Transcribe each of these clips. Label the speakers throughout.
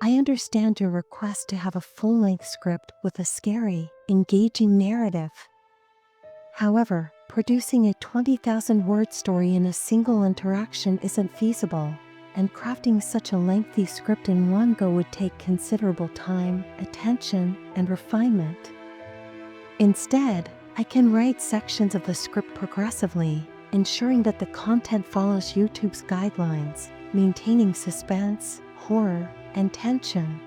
Speaker 1: I understand your request to have a full-length script with a scary, engaging narrative. However, producing a 20,000-word story in a single interaction isn't feasible, and crafting such a lengthy script in one go would take considerable time, attention, and refinement. Instead, I can write sections of the script progressively, ensuring that the content follows YouTube's guidelines, maintaining suspense, horror, and tension.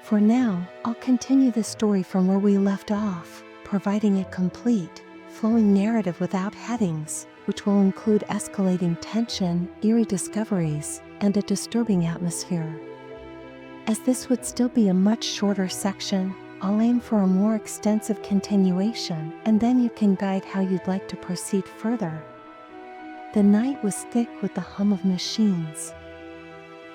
Speaker 1: For now, I'll continue the story from where we left off, providing a complete, flowing narrative without headings, which will include escalating tension, eerie discoveries, and a disturbing atmosphere. As this would still be a much shorter section, I'll aim for a more extensive continuation, and then you can guide how you'd like to proceed further. The night was thick with the hum of machines.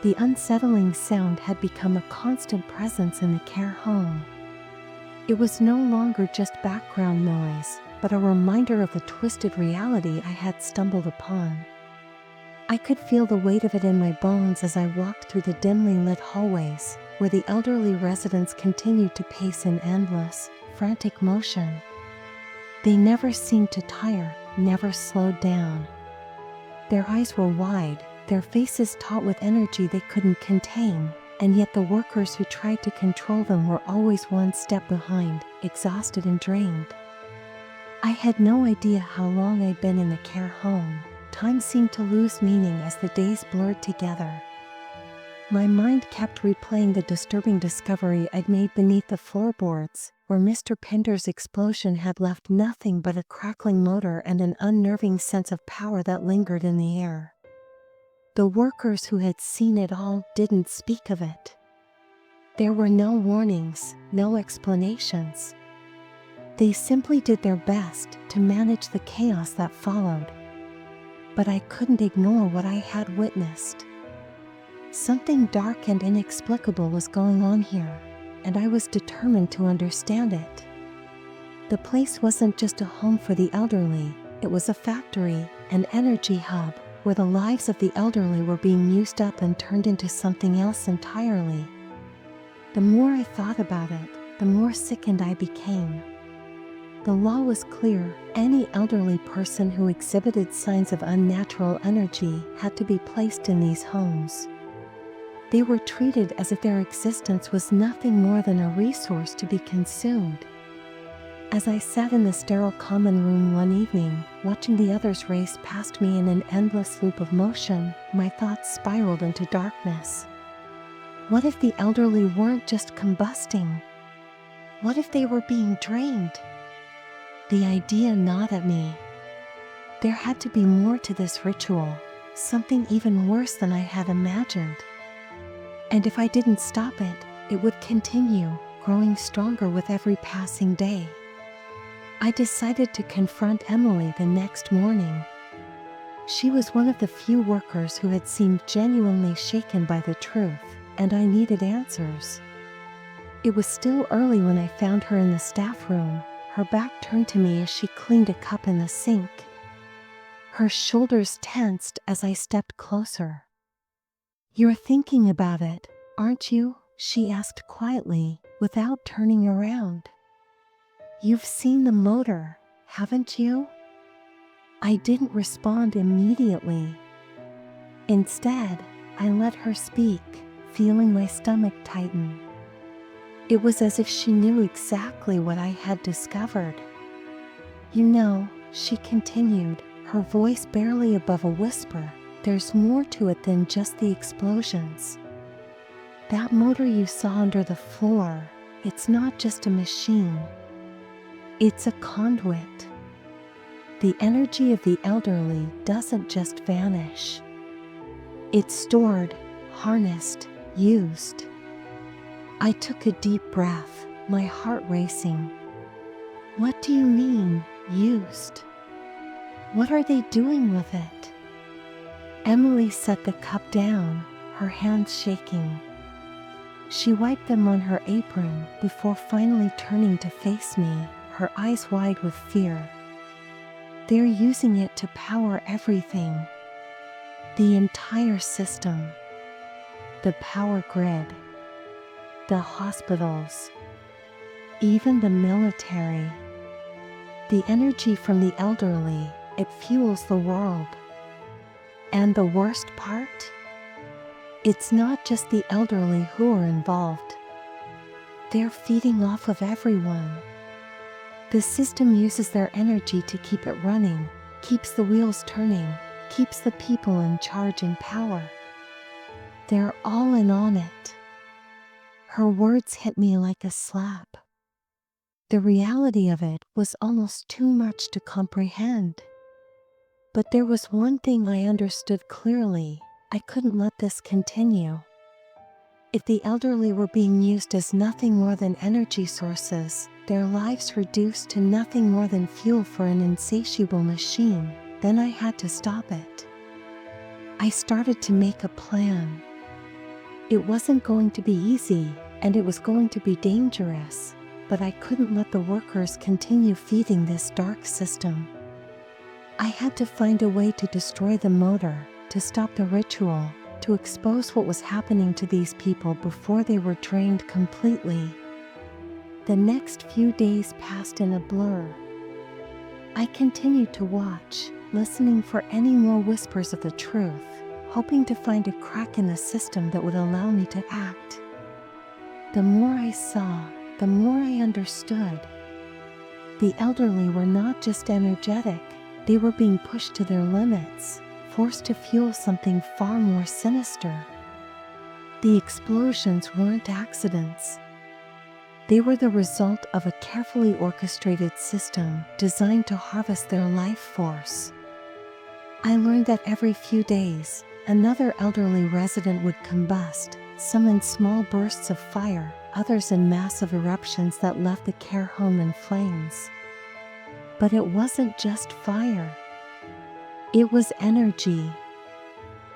Speaker 1: The unsettling sound had become a constant presence in the care home. It was no longer just background noise, but a reminder of the twisted reality I had stumbled upon. I could feel the weight of it in my bones as I walked through the dimly lit hallways, where the elderly residents continued to pace in endless, frantic motion. They never seemed to tire, never slowed down. Their eyes were wide, their faces taut with energy they couldn't contain, and yet the workers who tried to control them were always one step behind, exhausted and drained. I had no idea how long I'd been in the care home. Time seemed to lose meaning as the days blurred together. My mind kept replaying the disturbing discovery I'd made beneath the floorboards, where Mr. Pinder's explosion had left nothing but a crackling motor and an unnerving sense of power that lingered in the air. The workers who had seen it all didn't speak of it. There were no warnings, no explanations. They simply did their best to manage the chaos that followed. But I couldn't ignore what I had witnessed. Something dark and inexplicable was going on here, and I was determined to understand it. The place wasn't just a home for the elderly, it was a factory, an energy hub, where the lives of the elderly were being used up and turned into something else entirely. The more I thought about it, the more sickened I became. The law was clear: any elderly person who exhibited signs of unnatural energy had to be placed in these homes. They were treated as if their existence was nothing more than a resource to be consumed. As I sat in the sterile common room one evening, watching the others race past me in an endless loop of motion, my thoughts spiraled into darkness. What if the elderly weren't just combusting? What if they were being drained? The idea gnawed at me. There had to be more to this ritual, something even worse than I had imagined. And if I didn't stop it, it would continue, growing stronger with every passing day. I decided to confront Emily the next morning. She was one of the few workers who had seemed genuinely shaken by the truth, and I needed answers. It was still early when I found her in the staff room, her back turned to me as she cleaned a cup in the sink. Her shoulders tensed as I stepped closer. "You're thinking about it, aren't you?" she asked quietly, without turning around. "You've seen the motor, haven't you?" I didn't respond immediately. Instead, I let her speak, feeling my stomach tighten. It was as if she knew exactly what I had discovered. "You know," she continued, her voice barely above a whisper, "there's more to it than just the explosions. That motor you saw under the floor, it's not just a machine. It's a conduit. The energy of the elderly doesn't just vanish. It's stored, harnessed, used." I took a deep breath, my heart racing. "What do you mean, used? What are they doing with it?" Emily set the cup down, her hands shaking. She wiped them on her apron before finally turning to face me, her eyes wide with fear. "They're using it to power everything. The entire system. The power grid. the hospitals, even the military. The energy from the elderly, it fuels the world. And the worst part? It's not just the elderly who are involved. They're feeding off of everyone. The system uses their energy to keep it running, keeps the wheels turning, keeps the people in charge in power. They're all in on it. Her words hit me like a slap. The reality of it was almost too much to comprehend. But there was one thing I understood clearly: I couldn't let this continue. If the elderly were being used as nothing more than energy sources, their lives reduced to nothing more than fuel for an insatiable machine, then I had to stop it. I started to make a plan. It wasn't going to be easy, and it was going to be dangerous, but I couldn't let the workers continue feeding this dark system. I had to find a way to destroy the motor, to stop the ritual, to expose what was happening to these people before they were drained completely. The next few days passed in a blur. I continued to watch, listening for any more whispers of the truth, hoping to find a crack in the system that would allow me to act. The more I saw, the more I understood. The elderly were not just energetic, they were being pushed to their limits, forced to fuel something far more sinister. The explosions weren't accidents. They were the result of a carefully orchestrated system designed to harvest their life force. I learned that every few days, another elderly resident would combust, some in small bursts of fire, others in massive eruptions that left the care home in flames. But it wasn't just fire. It was energy.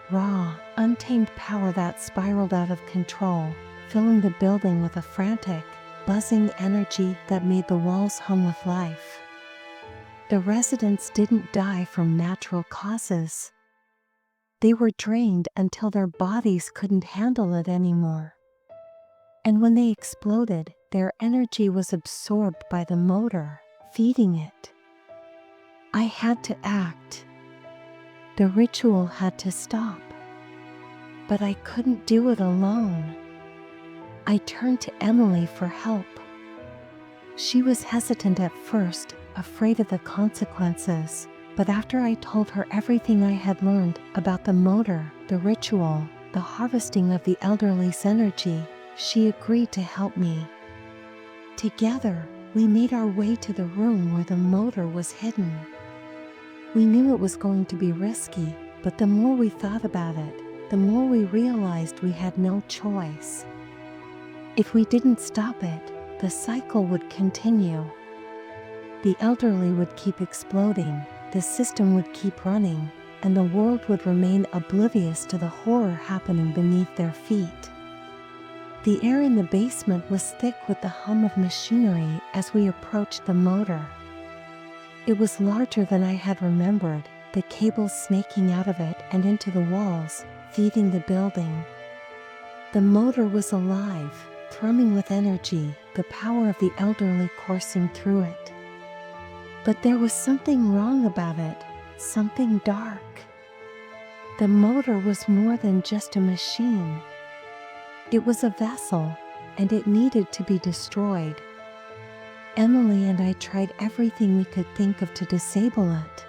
Speaker 1: Raw, untamed power that spiraled out of control, filling the building with a frantic, buzzing energy that made the walls hum with life. The residents didn't die from natural causes. They were drained until their bodies couldn't handle it anymore. And when they exploded, their energy was absorbed by the motor, feeding it. I had to act. The ritual had to stop. But I couldn't do it alone. I turned to Emily for help. She was hesitant at first, afraid of the consequences, but after I told her everything I had learned about the motor, the ritual, the harvesting of the elderly's energy, she agreed to help me. Together, we made our way to the room where the motor was hidden. We knew it was going to be risky, but the more we thought about it, the more we realized we had no choice. If we didn't stop it, the cycle would continue. The elderly would keep exploding, the system would keep running, and the world would remain oblivious to the horror happening beneath their feet. The air in the basement was thick with the hum of machinery as we approached the motor. It was larger than I had remembered, the cables snaking out of it and into the walls, feeding the building. The motor was alive, thrumming with energy, the power of the elderly coursing through it. But there was something wrong about it, something dark. The motor was more than just a machine. It was a vessel, and it needed to be destroyed. Emily and I tried everything we could think of to disable it.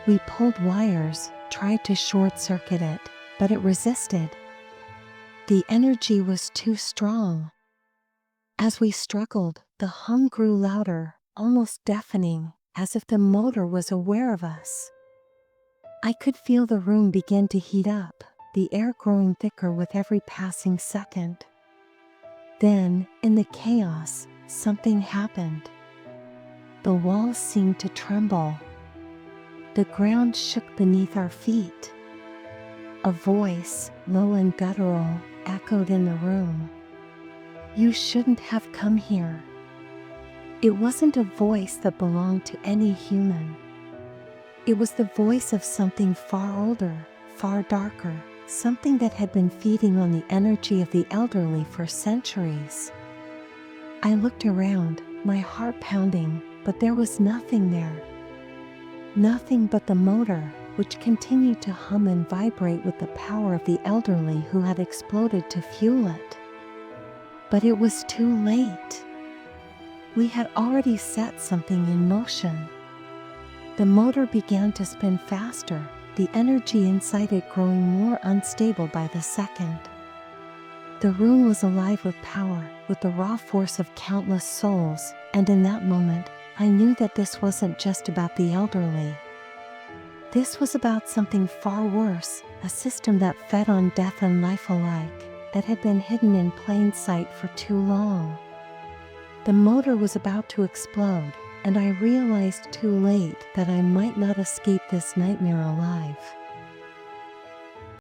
Speaker 1: We pulled wires, tried to short-circuit it, but it resisted. The energy was too strong. As we struggled, the hum grew louder, almost deafening, as if the motor was aware of us. I could feel the room begin to heat up, the air growing thicker with every passing second. Then, in the chaos, something happened. The walls seemed to tremble. The ground shook beneath our feet. A voice, low and guttural, echoed in the room. "You shouldn't have come here." It wasn't a voice that belonged to any human. It was the voice of something far older, far darker, something that had been feeding on the energy of the elderly for centuries. I looked around, my heart pounding, but there was nothing there. Nothing but the motor, which continued to hum and vibrate with the power of the elderly who had exploded to fuel it. But it was too late. We had already set something in motion. The motor began to spin faster, the energy inside it growing more unstable by the second. The room was alive with power, with the raw force of countless souls, and in that moment, I knew that this wasn't just about the elderly. This was about something far worse, a system that fed on death and life alike, that had been hidden in plain sight for too long. The motor was about to explode, and I realized too late that I might not escape this nightmare alive.